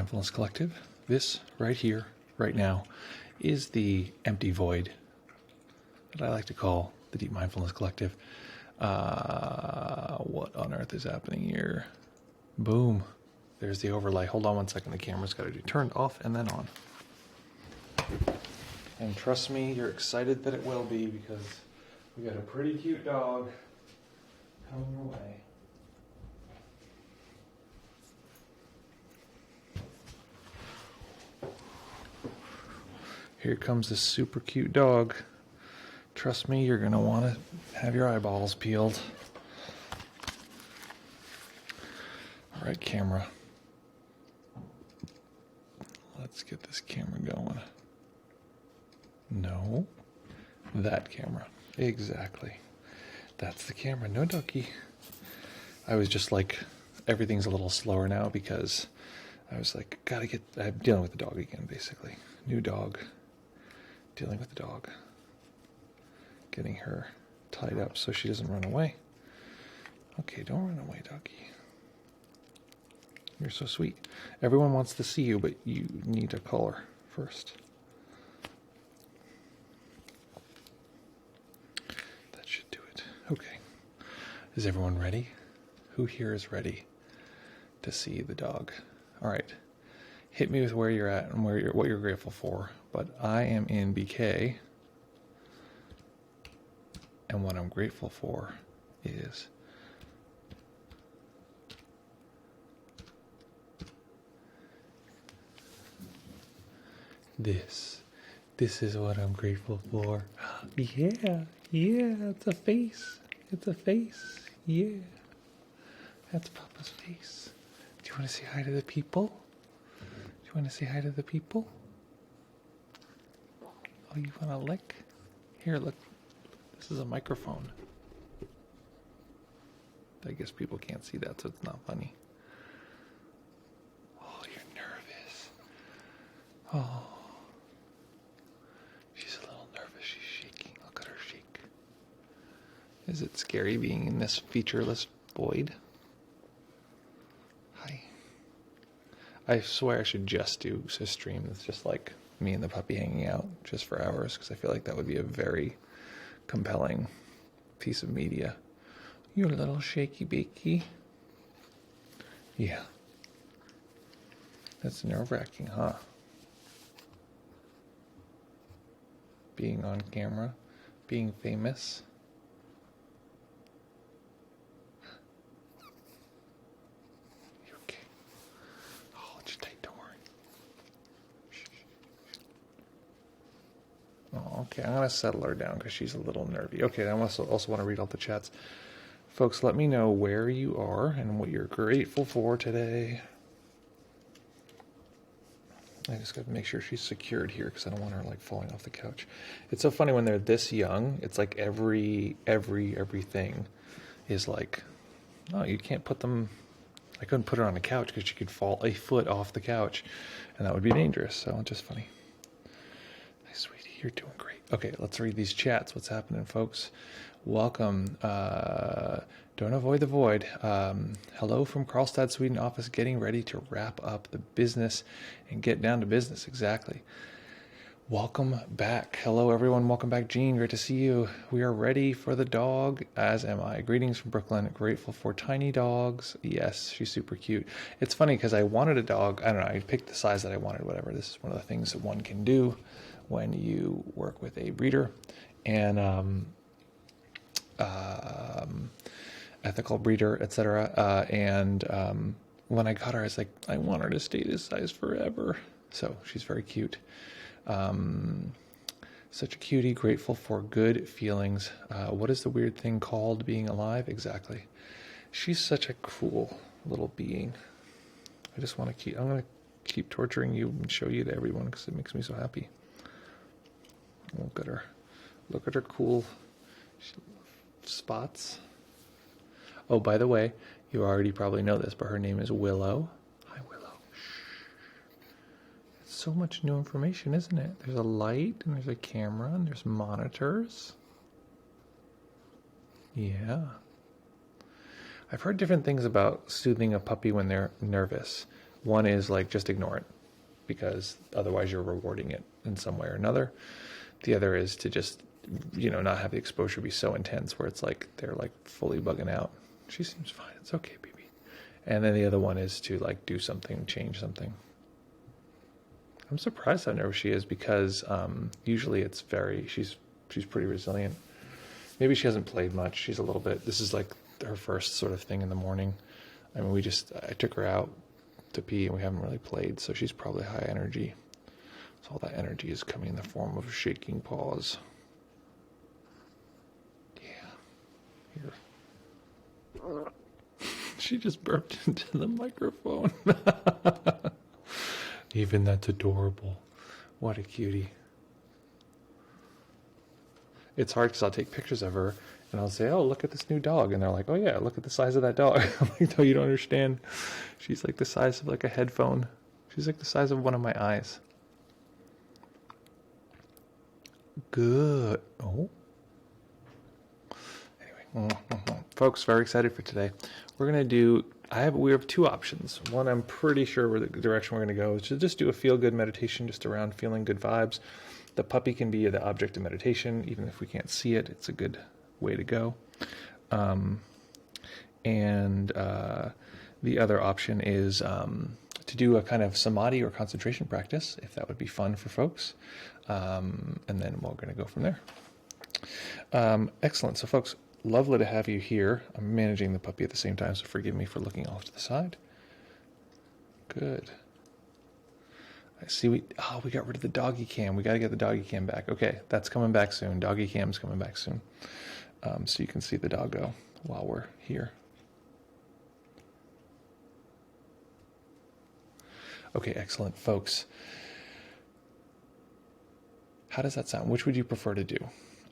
Mindfulness Collective. This right here, right now, is the empty void that I like to call the Deep Mindfulness Collective. What on earth is happening here? Boom. There's the overlay. Hold on one second. The camera's got to be turned off and then on. And trust me, you're excited that it will be because we got a pretty cute dog coming your way. Here comes this super cute dog. Trust me, you're going to want to have your eyeballs peeled. All right, camera. Let's get this camera going. No, that camera. Exactly. That's the camera. No ducky. I was just like, everything's a little slower now because I was like, I'm dealing with the dog again, basically. New dog. Dealing with the dog. Getting her tied up so she doesn't run away. Okay, don't run away, doggy. You're so sweet. Everyone wants to see you, but you need to call her first. That should do it. Okay. Is everyone ready? Who here is ready to see the dog? All right. Hit me with where you're at and what you're grateful for. But I am in BK, and what I'm grateful for is this. This is what I'm grateful for. Yeah, it's a face. It's a face. Yeah. That's Papa's face. Do you want to say hi to the people? Do you want to say hi to the people? Oh, you want to lick? Here, look. This is a microphone. I guess people can't see that, so it's not funny. Oh, you're nervous. Oh. She's a little nervous. She's shaking. Look at her shake. Is it scary being in this featureless void? Hi. I swear I should just do a stream that's just like me and the puppy hanging out just for hours, because I feel like that would be a very compelling piece of media. You little shaky bakey. Yeah. That's nerve-wracking, huh? Being on camera, being famous. You okay? I'll hold you tight, don't worry. Oh, okay, I'm going to settle her down because she's a little nervy. Okay, I also want to read all the chats. Folks, let me know where you are and what you're grateful for today. I just got to make sure she's secured here because I don't want her like falling off the couch. It's so funny when they're this young. It's like everything is like, oh, you can't put them. I couldn't put her on a couch because she could fall a foot off the couch, and that would be dangerous. So it's just funny. Hi, sweetie, you're doing great. Okay, let's read these chats. What's happening, folks? Welcome. Don't avoid the void. Hello from Karlstad, Sweden office, getting ready to wrap up the business and get down to business. Exactly. Welcome back. Hello, everyone. Welcome back, Jean. Great to see you. We are ready for the dog, as am I. Greetings from Brooklyn. Grateful for tiny dogs. Yes, she's super cute. It's funny because I wanted a dog. I don't know. I picked the size that I wanted, whatever. This is one of the things that one can do when you work with a breeder. And ethical breeder, etc. When I got her, I was like, I want her to stay this size forever. So she's very cute. Such a cutie, grateful for good feelings. What is the weird thing called being alive? Exactly. She's such a cool little being. I'm going to keep torturing you and show you to everyone because it makes me so happy. Look at her. Look at her cool spots. Oh, by the way, you already probably know this, but her name is Willow. Hi, Willow. Shh. It's so much new information, isn't it? There's a light, and there's a camera, and there's monitors. Yeah. I've heard different things about soothing a puppy when they're nervous. One is like just ignore it, because otherwise you're rewarding it in some way or another. The other is to just, not have the exposure be so intense where it's like they're like fully bugging out. She seems fine. It's okay, baby. And then the other one is to like do something, change something. I'm surprised how nervous she is, because usually it's she's pretty resilient. Maybe she hasn't played much. She's a little bit, this is like her first sort of thing in the morning. I mean, I took her out to pee and we haven't really played, so she's probably high energy. So all that energy is coming in the form of shaking paws. Yeah. Here. She just burped into the microphone. Even that's adorable. What a cutie. It's hard because I'll take pictures of her and I'll say, oh, look at this new dog. And they're like, oh yeah, look at the size of that dog. I'm like, no, you don't understand. She's like the size of like a headphone. She's like the size of one of my eyes. Good. Oh. Anyway, folks, very excited for today. We're going to do, we have two options. One, I'm pretty sure the direction we're going to go is to just do a feel-good meditation just around feeling good vibes. The puppy can be the object of meditation. Even if we can't see it, it's a good way to go. The other option is to do a kind of samadhi or concentration practice, if that would be fun for folks. And then we're going to go from there. Excellent. So, folks, lovely to have you here. I'm managing the puppy at the same time, so forgive me for looking off to the side. Good. I see we got rid of the doggy cam. We got to get the doggy cam back. Okay, that's coming back soon. Doggy cam's coming back soon. So you can see the doggo while we're here. Okay, excellent, folks. How does that sound? Which would you prefer to do?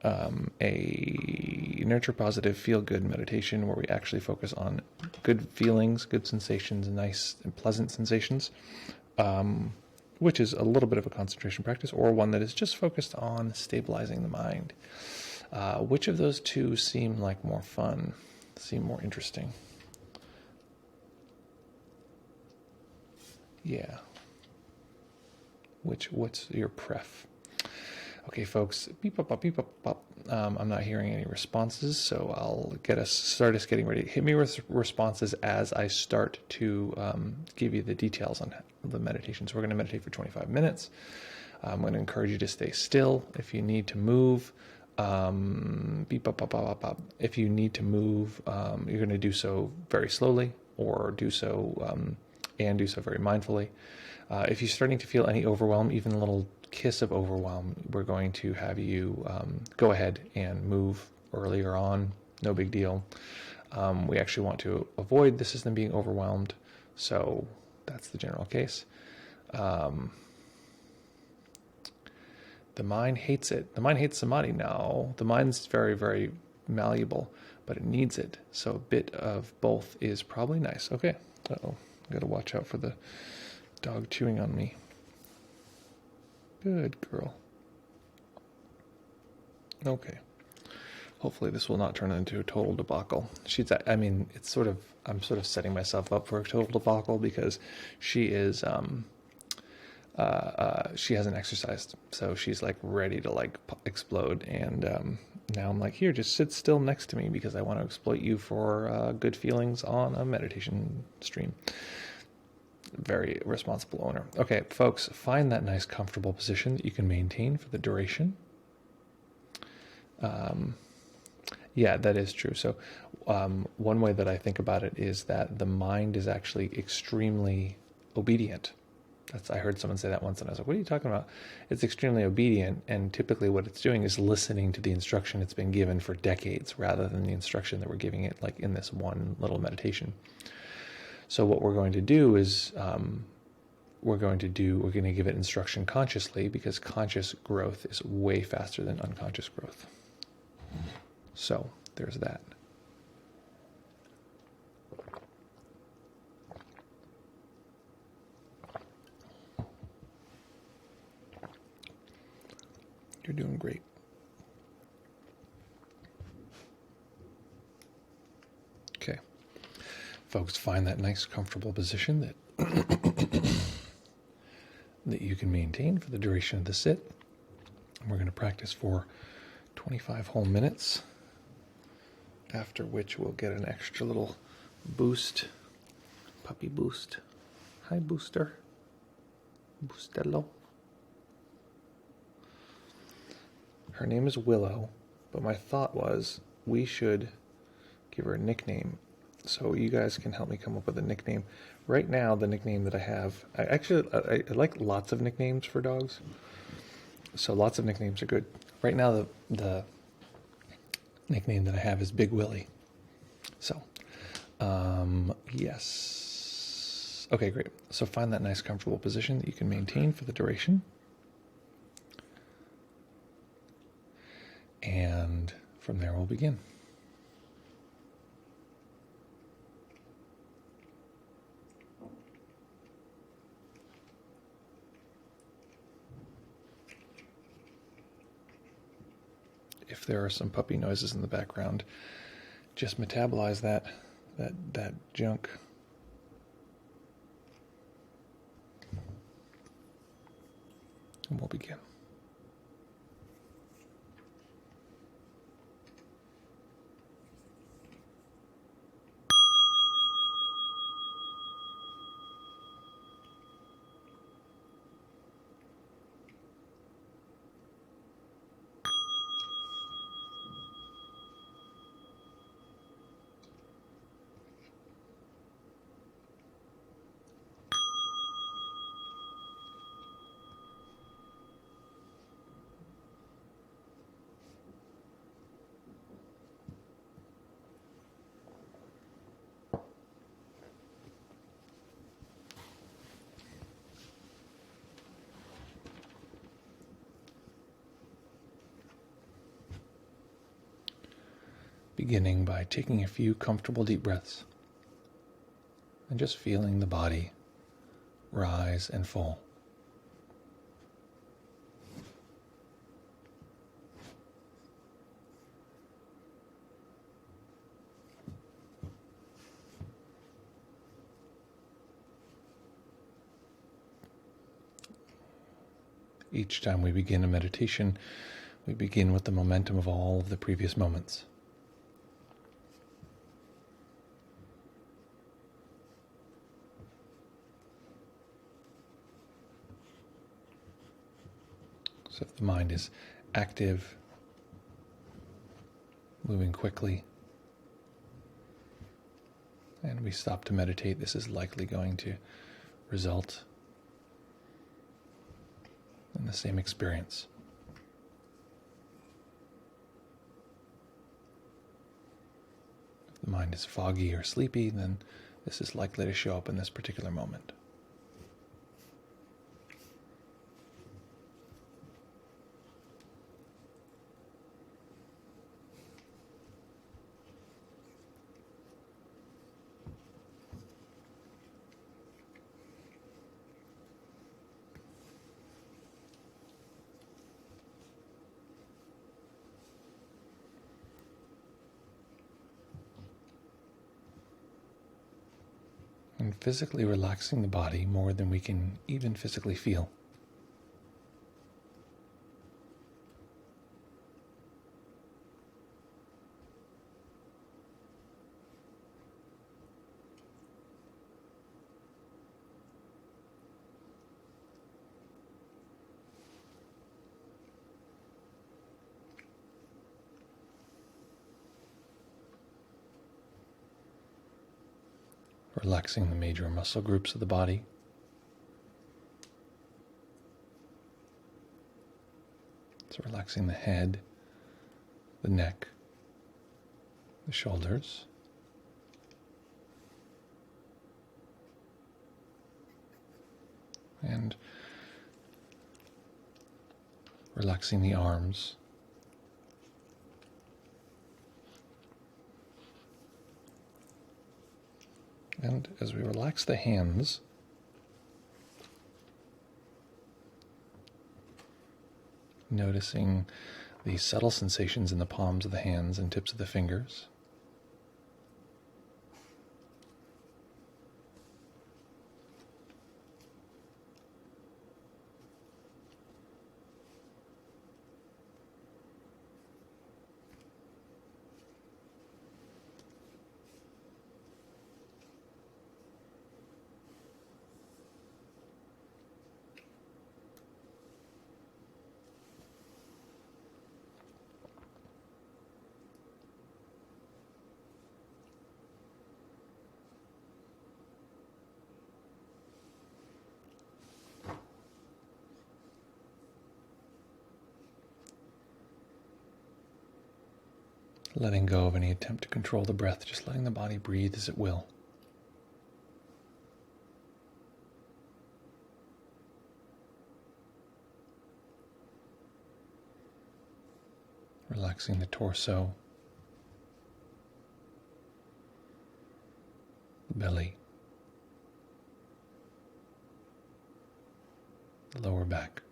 A nurture positive, feel good meditation where we actually focus on good feelings, good sensations, nice and pleasant sensations, which is a little bit of a concentration practice, or one that is just focused on stabilizing the mind. Which of those two seem like more fun, seem more interesting? Yeah. What's your pref? Okay, folks, beep up, beep up. I'm not hearing any responses, so I'll start us getting ready. Hit me with responses as I start to give you the details on the meditation. So we're going to meditate for 25 minutes. I'm going to encourage you to stay still. If you need to move, beep up. If you need to move, you're going to do so very slowly, or do so very mindfully. If you're starting to feel any overwhelm, even a little kiss of overwhelm, we're going to have you go ahead and move earlier on. No big deal. We actually want to avoid the system being overwhelmed, so that's the general case. The mind hates it. The mind hates samadhi. No, the mind's very, very malleable, but it needs it. So a bit of both is probably nice. Okay. Uh-oh. Got to watch out for the dog chewing on me. Good girl. Okay. Hopefully this will not turn into a total debacle. I'm sort of setting myself up for a total debacle because she is, she hasn't exercised. So she's like ready to like explode. And now I'm like, here, just sit still next to me because I want to exploit you for good feelings on a meditation stream. Very responsible owner. Okay, folks, find that nice comfortable position that you can maintain for the duration. Yeah, that is true. So one way that I think about it is that the mind is actually extremely obedient. I heard someone say that once, and I was like, what are you talking about? It's extremely obedient, and typically what it's doing is listening to the instruction it's been given for decades rather than the instruction that we're giving it like in this one little meditation. So what we're going to do is we're going to give it instruction consciously, because conscious growth is way faster than unconscious growth. So there's that. You're doing great. Okay. Folks, find that nice comfortable position that that you can maintain for the duration of the sit. We're going to practice for 25 whole minutes, after which we'll get an extra little boost, puppy boost. Hi, Booster. Boostello. Her name is Willow, but my thought was we should give her a nickname. So you guys can help me come up with a nickname. Right now, the nickname that I have, I like lots of nicknames for dogs. So lots of nicknames are good. Right now, the nickname that I have is Big Willie. So, yes. Okay, great. So find that nice comfortable position that you can maintain for the duration. And from there we'll begin. If there are some puppy noises in the background, just metabolize that junk. And we'll begin. Beginning by taking a few comfortable deep breaths and just feeling the body rise and fall. Each time we begin a meditation, we begin with the momentum of all of the previous moments. So if the mind is active, moving quickly, and we stop to meditate, this is likely going to result in the same experience. If the mind is foggy or sleepy, then this is likely to show up in this particular moment. And physically relaxing the body more than we can even physically feel. Relaxing the major muscle groups of the body. So relaxing the head, the neck, the shoulders, and relaxing the arms, and as we relax the hands, noticing the subtle sensations in the palms of the hands and tips of the fingers. letting go of any attempt to control the breath, just letting the body breathe as it will. Relaxing the torso, the belly, the lower back.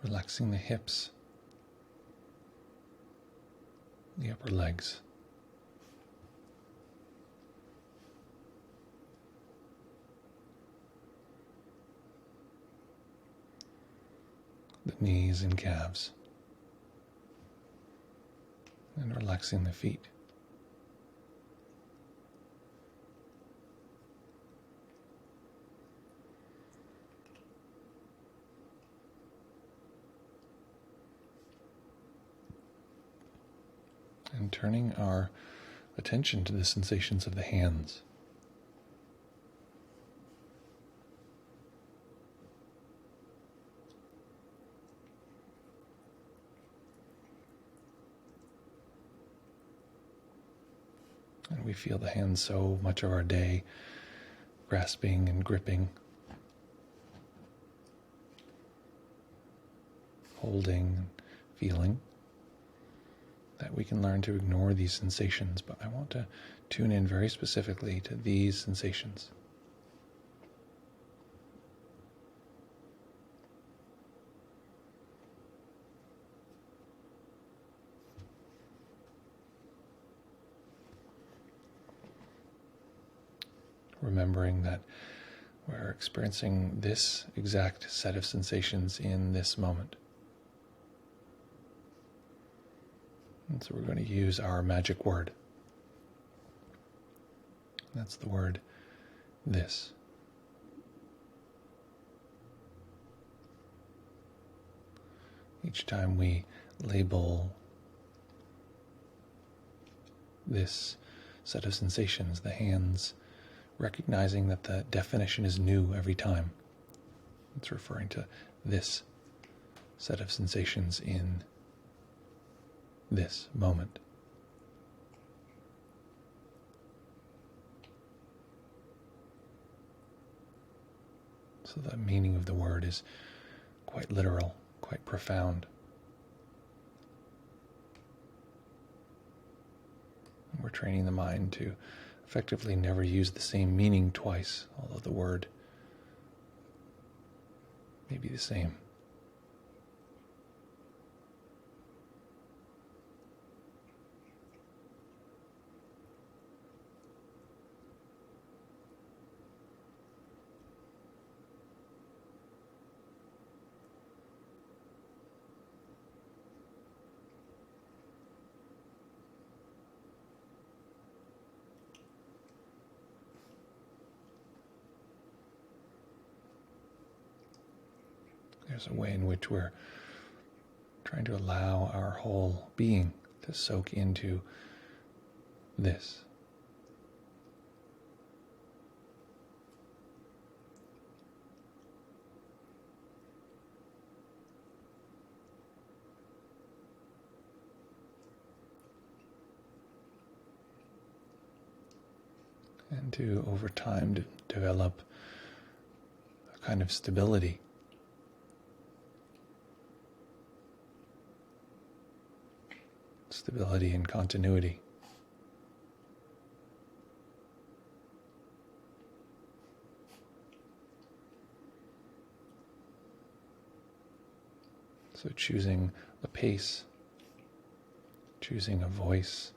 Relaxing the hips, the upper legs. The knees and calves, and relaxing the feet. And turning our attention to the sensations of the hands. And we feel the hands so much of our day, grasping and gripping, holding and feeling, that we can learn to ignore these sensations, but I want to tune in very specifically to these sensations. Remembering that we're experiencing this exact set of sensations in this moment. And so we're going to use our magic word. That's the word this. Each time we label this set of sensations, the hands, recognizing that the definition is new every time. It's referring to this set of sensations in this moment. So the meaning of the word is quite literal, quite profound. And we're training the mind to effectively never use the same meaning twice, although the word may be the same. There's a way in which we're trying to allow our whole being to soak into this. And to, over time, to develop a kind of stability. Stability and continuity. So choosing a pace, choosing a voice,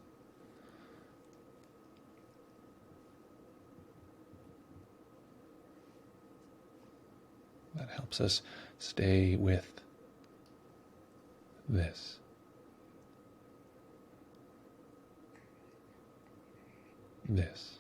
that helps us stay with this. This.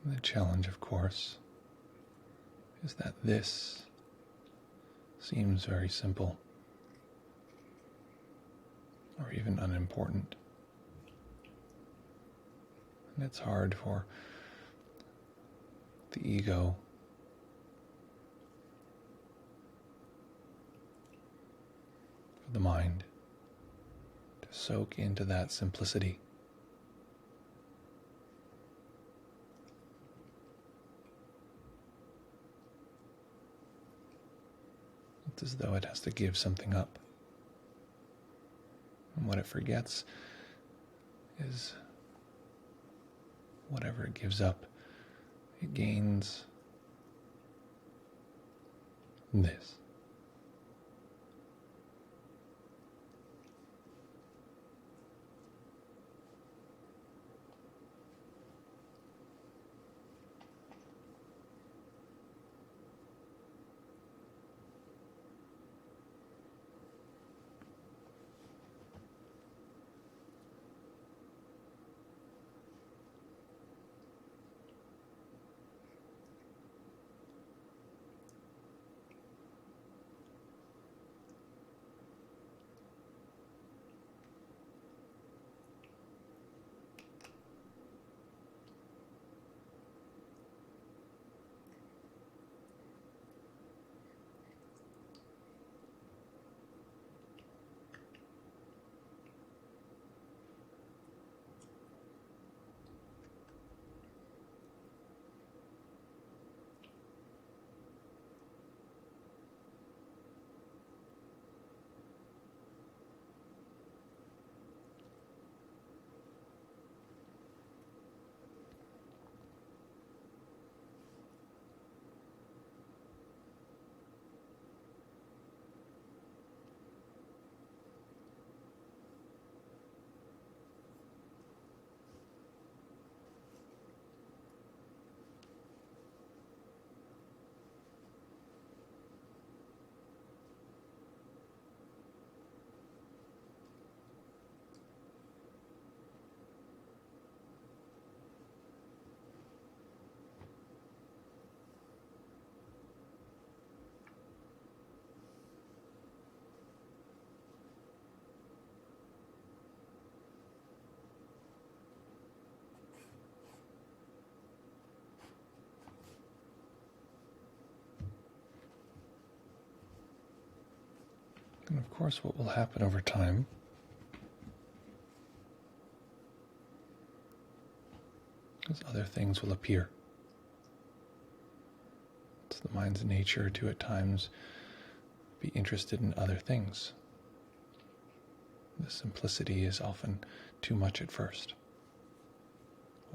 And the challenge, of course, is that this seems very simple or even unimportant. And it's hard for the ego for the mind to soak into that simplicity. It's as though it has to give something up. And what it forgets is whatever it gives up, it gains this. And of course, what will happen over time is other things will appear. It's the mind's nature to at times be interested in other things. The simplicity is often too much at first,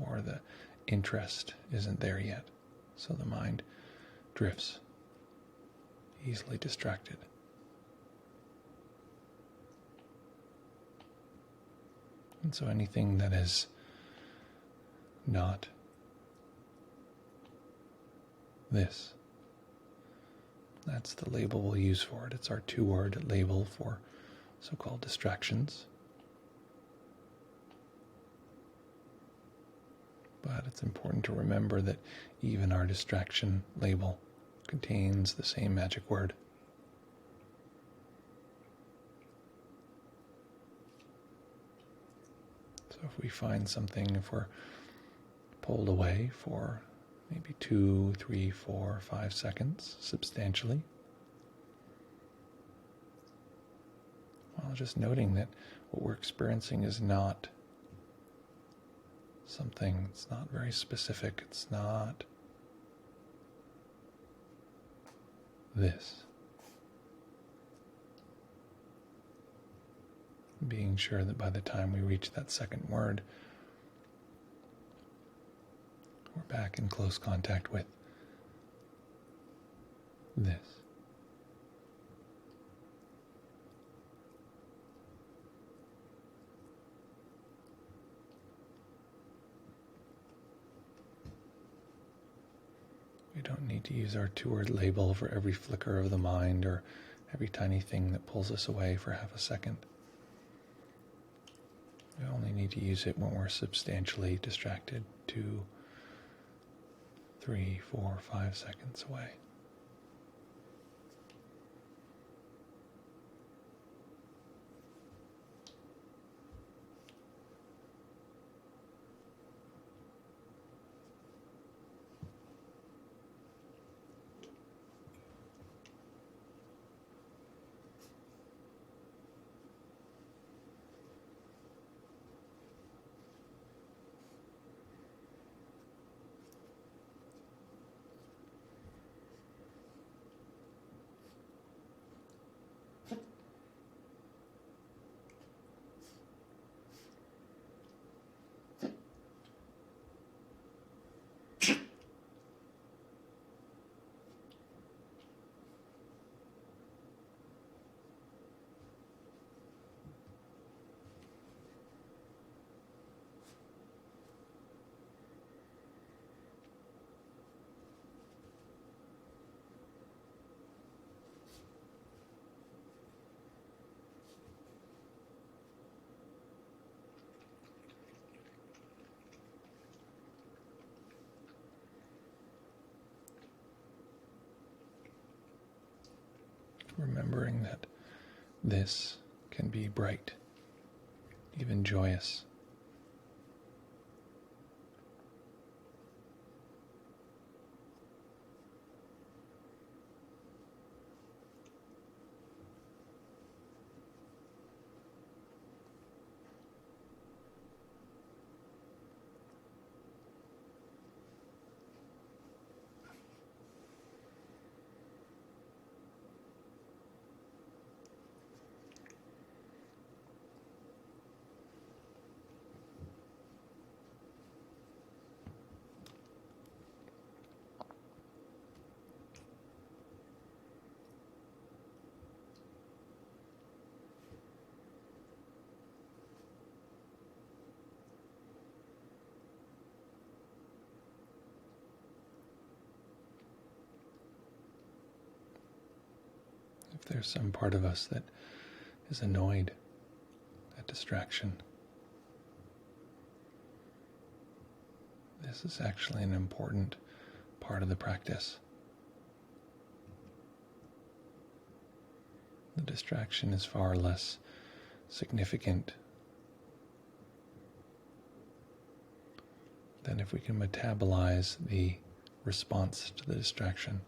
or the interest isn't there yet, so the mind drifts, easily distracted. And so anything that is not this, that's the label we'll use for it. It's our two-word label for so-called distractions. But it's important to remember that even our distraction label contains the same magic word. So if we find something, if we're pulled away for maybe 2, 3, 4, 5 seconds substantially, well, just noting that what we're experiencing is not something, it's not very specific, it's not this. Being sure that by the time we reach that second word, we're back in close contact with this. We don't need to use our two-word label for every flicker of the mind or every tiny thing that pulls us away for half a second. We only need to use it when we're substantially distracted to 3, 4, 5 seconds away. Remembering that this can be bright, even joyous. If there's some part of us that is annoyed at distraction, this is actually an important part of the practice. The distraction is far less significant than if we can metabolize the response to the distraction.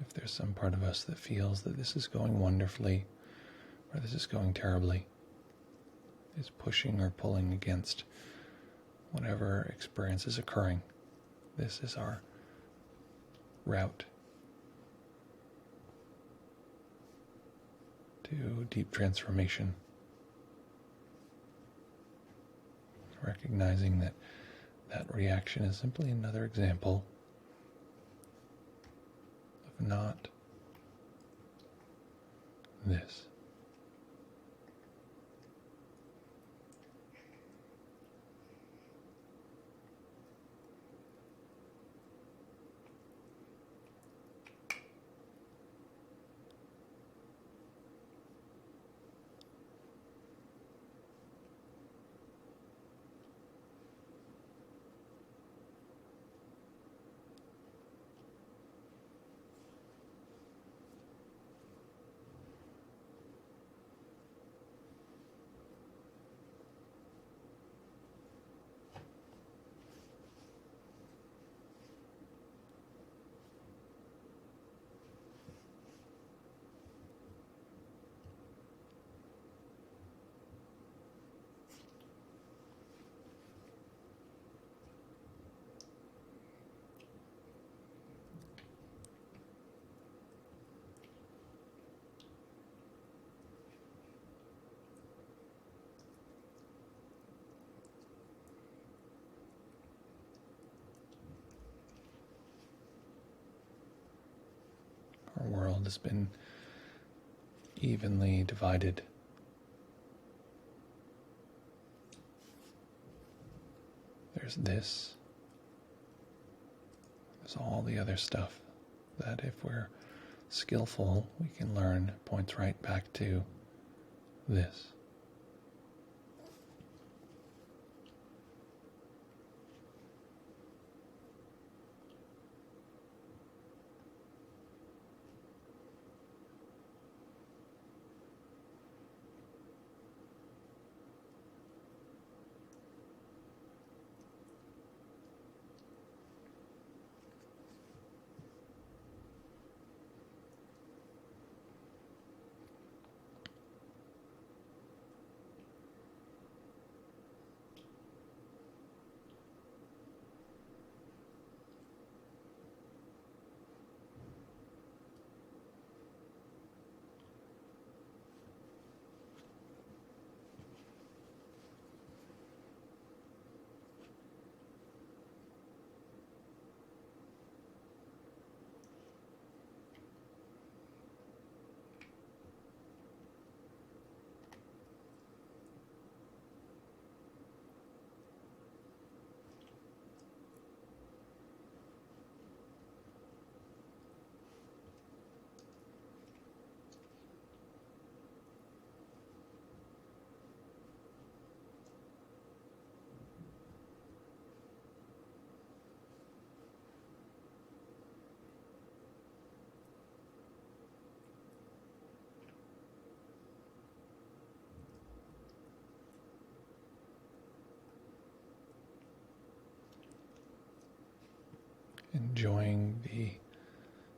If there's some part of us that feels that this is going wonderfully or this is going terribly, is pushing or pulling against whatever experience is occurring, this is our route to deep transformation. Recognizing that that reaction is simply another example of not this. Our world has been evenly divided. There's this. There's all the other stuff that if we're skillful, we can learn points right back to this.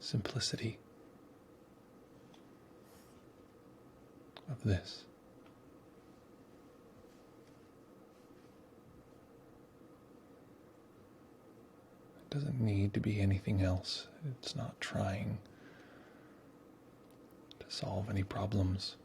simplicity of this. It doesn't need to be anything else. It's not trying to solve any problems.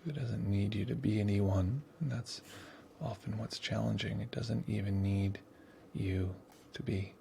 It doesn't need you to be anyone, and that's often what's challenging. It doesn't even need you to be.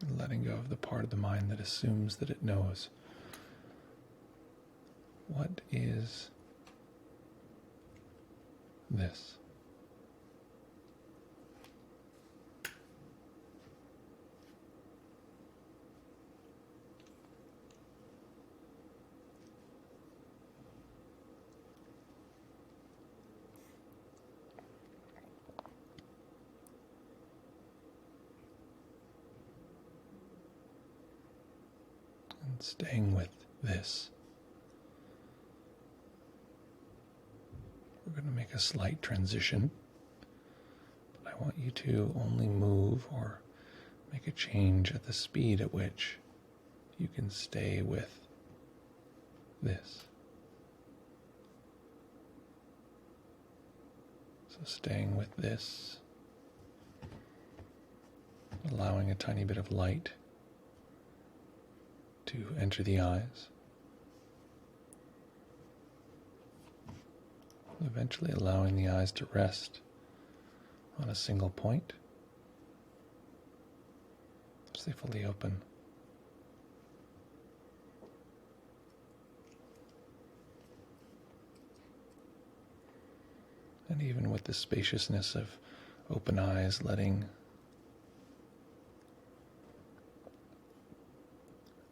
And letting go of the part of the mind that assumes that it knows. What is this? And staying with this. We're going to make a slight transition. But I want you to only move or make a change at the speed at which you can stay with this. So staying with this, allowing a tiny bit of light to enter the eyes. Eventually allowing the eyes to rest on a single point as they fully open. And even with the spaciousness of open eyes, letting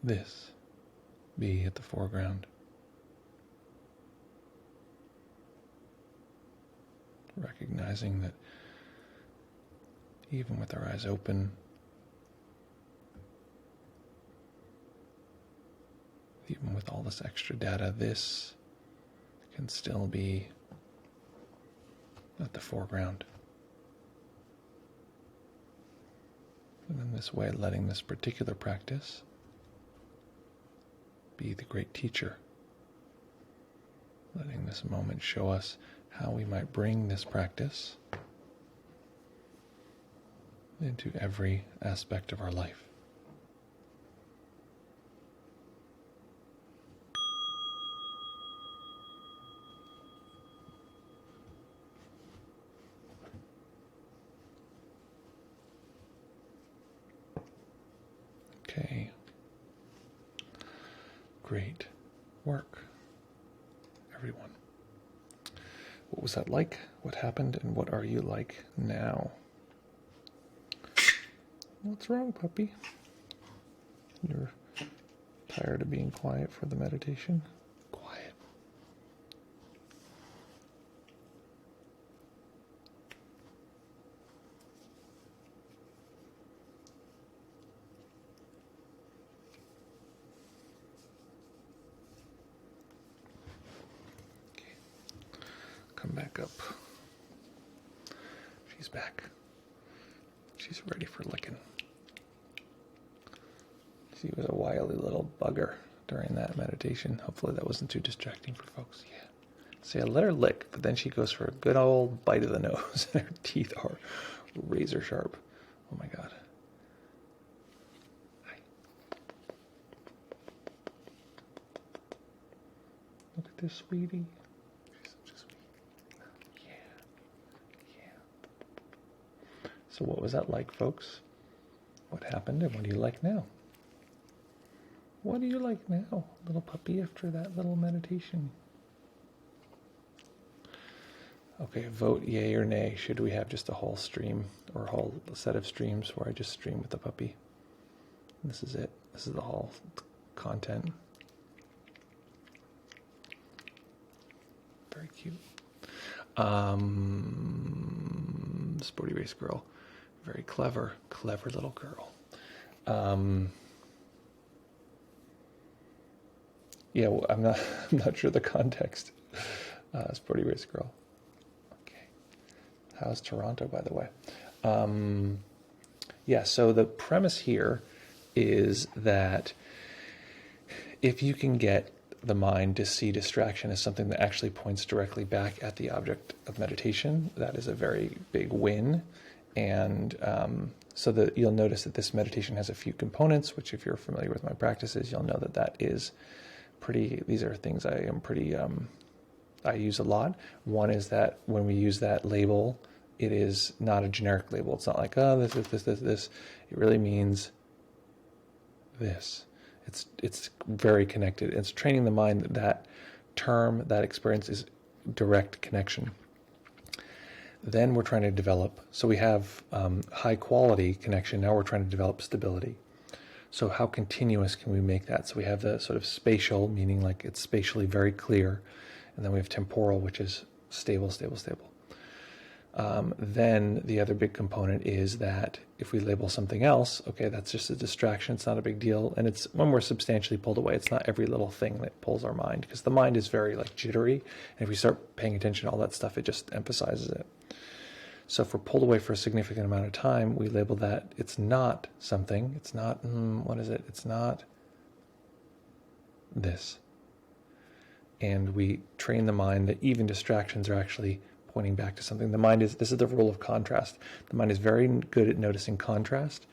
this be at the foreground. Recognizing that even with our eyes open, even with all this extra data, this can still be at the foreground. And in this way, letting this particular practice be the great teacher. Letting this moment show us how we might bring this practice into every aspect of our life. Okay. Great work, everyone. What was that like? What happened? And what are you like now? What's wrong, puppy? You're tired of being quiet for the meditation? Quiet. Okay. Come back up. She's back. She's ready for licking. She was a wily little bugger during that meditation. Hopefully that wasn't too distracting for folks. Yeah. See, I let her lick, but then she goes for a good old bite of the nose, and her teeth are razor sharp. Oh my God. Hi. Look at this, sweetie. She's such a sweetie. Yeah. Yeah. So what was that like, folks? What happened, and what do you like now? What do you like now, little puppy, after that little meditation? Okay, vote yay or nay. Should we have just a whole stream or a whole set of streams where I just stream with the puppy? This is it. This is the whole content. Very cute. Sporty race girl. Very clever little girl. Yeah, well, I'm not sure the context. Sporty race girl. How's Toronto, by the way? Yeah, so the premise here is that if you can get the mind to see distraction as something that actually points directly back at the object of meditation, that is a very big win. And so that you'll notice that this meditation has a few components, which if you're familiar with my practices, you'll know that that is pretty, these are things I am pretty, I use a lot. One is that when we use that label, it is not a generic label. It's not like, oh, this. It really means this. It's very connected. It's training the mind that that term, that experience is direct connection. Then we're trying to develop, so we have high quality connection. Now we're trying to develop stability. So how continuous can we make that? So we have the sort of spatial, meaning like it's spatially very clear. And then we have temporal, which is stable. Then the other big component is that if we label something else, okay, that's just a distraction. It's not a big deal. And it's when we're substantially pulled away, it's not every little thing that pulls our mind, because the mind is very like jittery. And if we start paying attention to all that stuff, it just emphasizes it. So if we're pulled away for a significant amount of time, we label that it's not something. It's not, what is it? It's not this. And we train the mind that even distractions are actually pointing back to something. The mind is, this is the rule of contrast. The mind is very good at noticing contrast.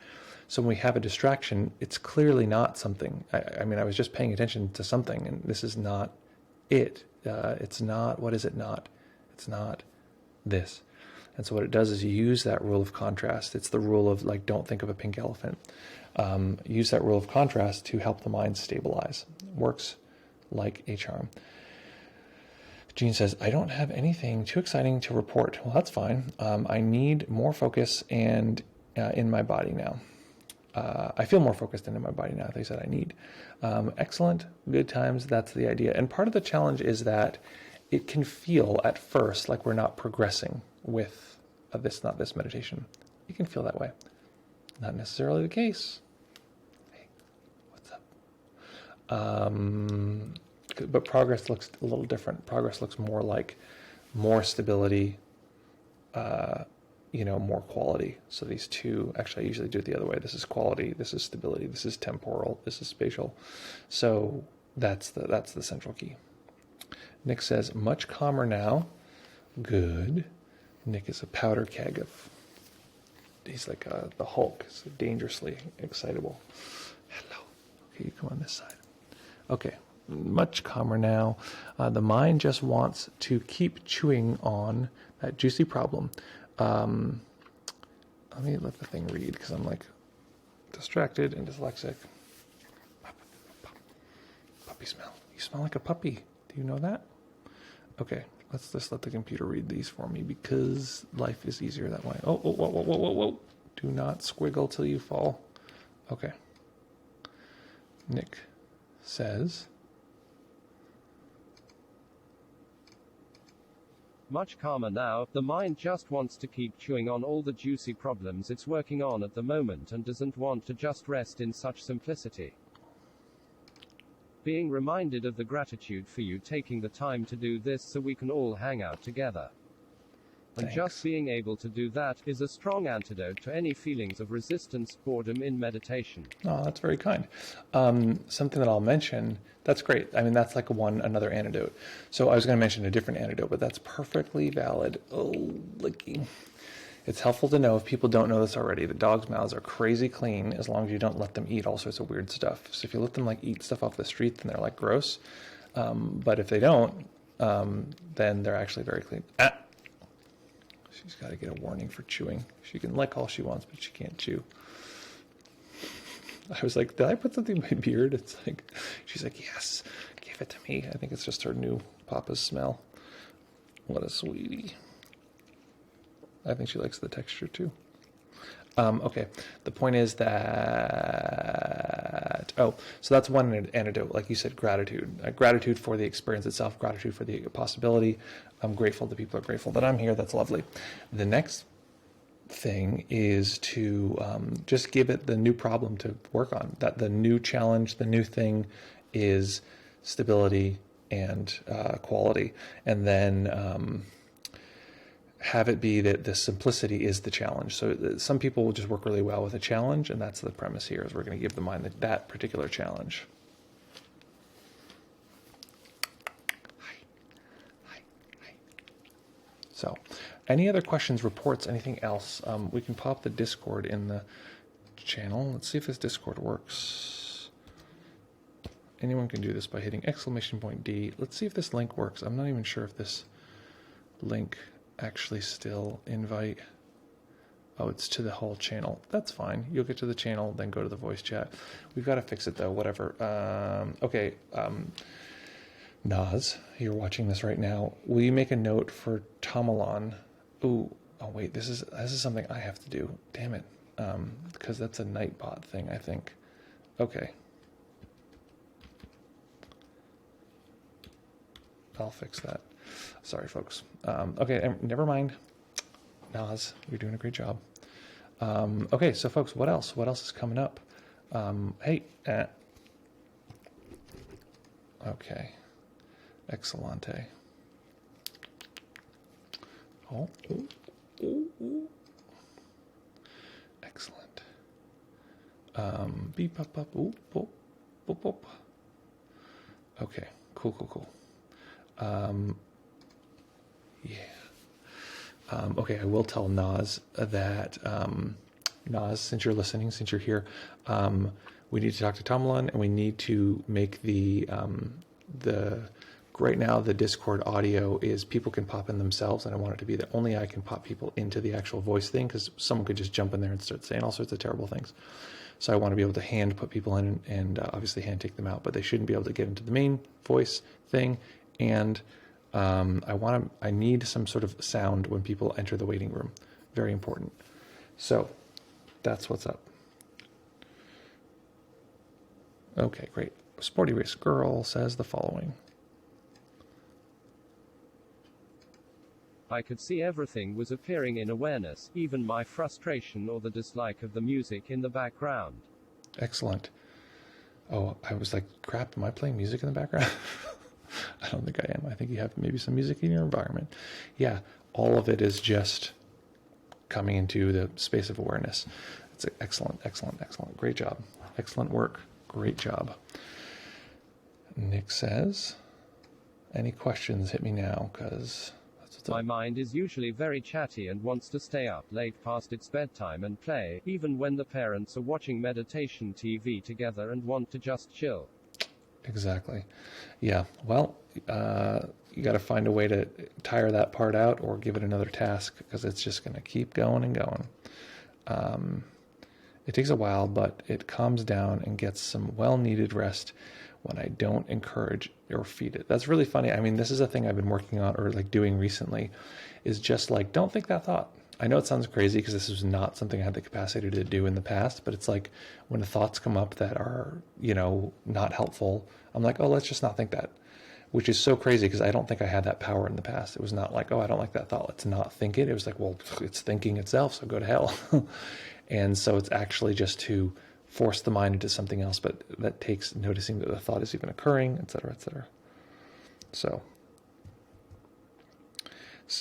So when we have a distraction, it's clearly not something. I mean, I was just paying attention to something, and this is not it. It's not, what is it not? It's not this. And so what it does is you use that rule of contrast. It's the rule of, like, don't think of a pink elephant. Use that rule of contrast to help the mind stabilize. Works like a charm. Jean says, I don't have anything too exciting to report. Well, that's fine. I need more focus and in my body now. I feel more focused and in my body now. They said I need. Excellent. Good times. That's the idea. And part of the challenge is that it can feel at first like we're not progressing with this, not this meditation. You can feel that way. Not necessarily the case. Hey, what's up? But progress looks a little different. Progress looks more like more stability, more quality. So these two, actually I usually do it the other way. This is quality, this is stability, this is temporal, this is spatial. So that's the central key. Nick says, much calmer now. Good. Nick is a powder keg of, he's like the Hulk, so dangerously excitable. Hello. Okay, you come on this side. Okay, much calmer now. The mind just wants to keep chewing on that juicy problem. Let me let the thing read, because I'm like distracted and dyslexic. Puppy smell. You smell like a puppy. Do you know that? Okay, let's just let the computer read these for me, because life is easier that way. Oh, whoa. Do not squiggle till you fall. Okay. Nick says, much calmer now. The mind just wants to keep chewing on all the juicy problems it's working on at the moment and doesn't want to just rest in such simplicity. Being reminded of the gratitude for you taking the time to do this so we can all hang out together. And just being able to do that is a strong antidote to any feelings of resistance, boredom in meditation. Oh, that's very kind. Something that I'll mention, that's great. I mean, that's like another antidote. So I was going to mention a different antidote, but that's perfectly valid. Oh, licky. It's helpful to know, if people don't know this already, that dogs' mouths are crazy clean as long as you don't let them eat all sorts of weird stuff. So if you let them like eat stuff off the street, then they're like gross. But if they don't, then they're actually very clean. Ah! She's got to get a warning for chewing. She can lick all she wants, but she can't chew. I was like, did I put something in my beard? It's like, she's like, yes, give it to me. I think it's just her new Papa's smell. What a sweetie. I think she likes the texture too. Okay, the point is that, so that's one antidote. Like you said, gratitude. Gratitude for the experience itself, gratitude for the possibility. I'm grateful that people are grateful that I'm here. That's lovely. The next thing is to just give it the new problem to work on. That the new challenge, the new thing is stability and quality. And then have it be that the simplicity is the challenge. So some people will just work really well with a challenge, and that's the premise here, is we're going to give the mind that particular challenge. Hi. So any other questions, reports, anything else? We can pop the Discord in the channel. Let's see if this Discord works. Anyone can do this by hitting !D. Let's see if this link works. I'm not even sure if this link actually still invite. Oh, it's to the whole channel. That's fine. You'll get to the channel, then go to the voice chat. We've got to fix it though, whatever. Okay. Naz, you're watching this right now. Will you make a note for Tomalon? Ooh, oh wait, this is something I have to do. Damn it. Because that's a Nightbot thing, I think. Okay. I'll fix that. Sorry, folks. Okay, never mind. Naz, you're doing a great job. Okay, so folks, what else? What else is coming up? Okay. Excellente. Oh. Excellent. Beep, up, up, oop, boop, boop, boop. Okay, cool. Yeah. Okay, I will tell Naz that, Naz, since you're listening, since you're here, we need to talk to Tomalon, and we need to make right now the Discord audio is people can pop in themselves, and I want it to be that only I can pop people into the actual voice thing, because someone could just jump in there and start saying all sorts of terrible things. So I want to be able to hand put people in and obviously hand take them out, but they shouldn't be able to get into the main voice thing. And I need some sort of sound when people enter the waiting room. Very important. So that's what's up. Okay, great. Sporty Race Girl says the following. I could see everything was appearing in awareness, even my frustration or the dislike of the music in the background. Excellent. Oh, I was like, crap, am I playing music in the background? I don't think I am. I think you have maybe some music in your environment. Yeah, all of it is just coming into the space of awareness. It's excellent. Great job. Excellent work. Great job. Nick says, any questions, hit me now, because that's what's up. My mind is usually very chatty and wants to stay up late past its bedtime and play, even when the parents are watching meditation TV together and want to just chill. Exactly. Yeah. Well, you got to find a way to tire that part out or give it another task, because it's just going to keep going and going. It takes a while, but it calms down and gets some well-needed rest when I don't encourage or feed it. That's really funny. I mean, this is a thing I've been working on or like doing recently, is just like, don't think that thought. I know it sounds crazy because this was not something I had the capacity to do in the past, but it's like when the thoughts come up that are, not helpful, I'm like, oh, let's just not think that, which is so crazy because I don't think I had that power in the past. It was not like, oh, I don't like that thought, let's not think it. It was like, well, it's thinking itself, so go to hell. And so it's actually just to force the mind into something else, but that takes noticing that the thought is even occurring, et cetera, et cetera.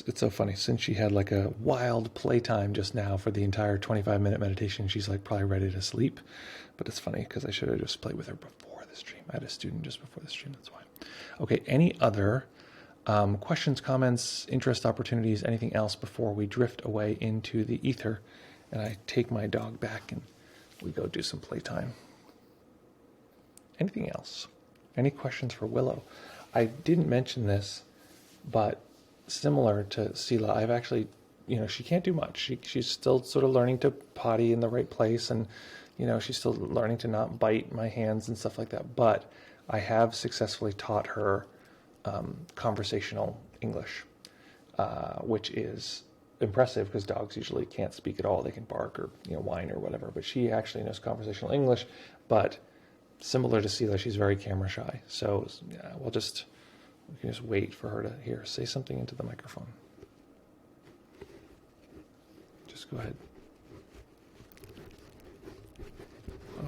It's so funny. Since she had like a wild playtime just now for the entire 25-minute meditation, she's like probably ready to sleep. But it's funny because I should have just played with her before the stream. I had a student just before the stream, that's why. Okay, any other questions, comments, interest, opportunities, anything else before we drift away into the ether and I take my dog back and we go do some playtime? Anything else? Any questions for Willow? I didn't mention this, but similar to Sela, I've actually, she can't do much. She's still sort of learning to potty in the right place, and, she's still learning to not bite my hands and stuff like that. But I have successfully taught her conversational English, which is impressive because dogs usually can't speak at all. They can bark or whine or whatever, but she actually knows conversational English. But similar to Sela, she's very camera shy. So yeah, we can just wait for her to say something into the microphone. Just go ahead.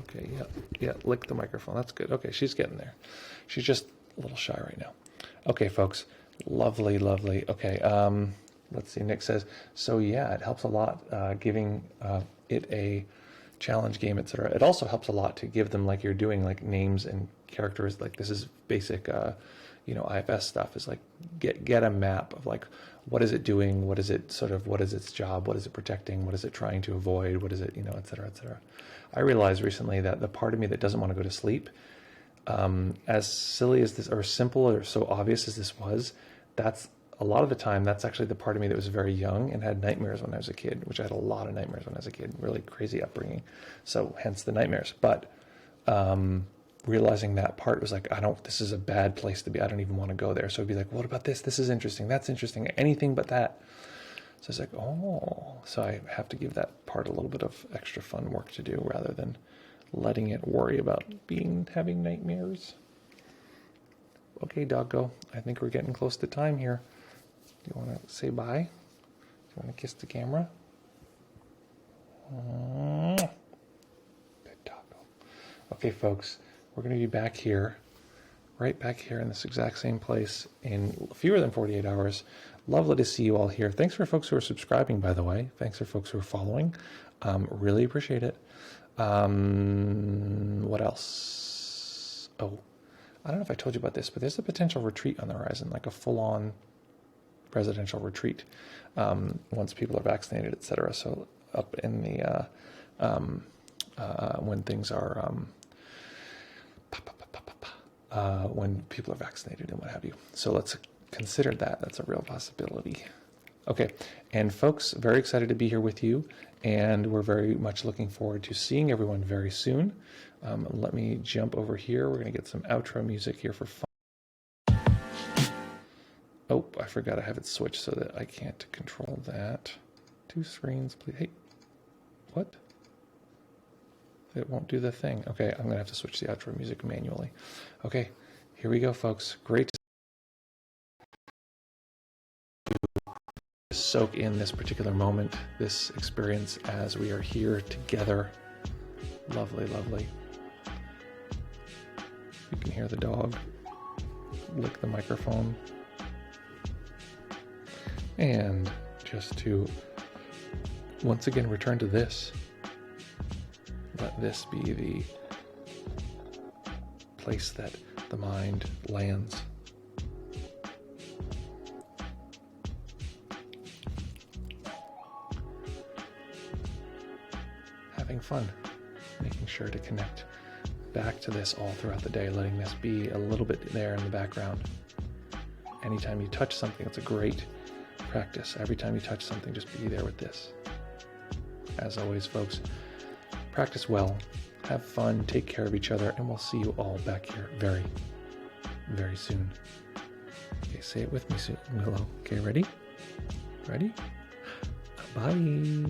Okay, yeah, lick the microphone. That's good. Okay, she's getting there. She's just a little shy right now. Okay, folks, lovely. Okay, let's see. Nick says, so yeah, it helps a lot giving it a challenge game, etc. It also helps a lot to give them, like you're doing, like names and characters. Like this is basic, IFS stuff. Is like get a map of like what is it doing, what is its job, what is it protecting, what is it trying to avoid, what is it, etc. I realized recently that the part of me that doesn't want to go to sleep, as silly as this, or simple or so obvious as this was, that's a lot of the time, that's actually the part of me that was very young and had nightmares when I was a kid, which I had a lot of nightmares when I was a kid, really crazy upbringing. So hence the nightmares. But realizing that part was like, this is a bad place to be. I don't even want to go there. So it'd be like, what about this? This is interesting. That's interesting. Anything but that. So it's like, so I have to give that part a little bit of extra fun work to do rather than letting it worry about having nightmares. Okay, doggo, I think we're getting close to time here. Do you want to say bye? Do you want to kiss the camera? Good doggo. Okay, folks, we're going to be back here, right back here in this exact same place in fewer than 48 hours. Lovely to see you all here. Thanks for folks who are subscribing, by the way. Thanks for folks who are following. Really appreciate it. What else? Oh, I don't know if I told you about this, but there's a potential retreat on the horizon, like a full-on residential retreat once people are vaccinated, etc. So up in the when things are when people are vaccinated and what have you. So let's consider that. That's a real possibility. Okay, and folks, very excited to be here with you, and we're very much looking forward to seeing everyone very soon. Let me jump over here. We're going to get some outro music here for fun. Oh, I forgot I have it switched so that I can't control that. 2 screens, please. Hey, what? It won't do the thing. Okay, I'm going to have to switch the outro music manually. Okay, here we go, folks. Great to soak in this particular moment, this experience as we are here together. Lovely, lovely. You can hear the dog lick the microphone. And just to once again return to this. Let this be the place that the mind lands. Having fun, making sure to connect back to this all throughout the day, letting this be a little bit there in the background. Anytime you touch something, it's a great practice. Every time you touch something, just be there with this. As always, folks, practice well, have fun, take care of each other, and we'll see you all back here very, very soon. Okay, say it with me soon, Willow. Okay, ready? Ready? Bye.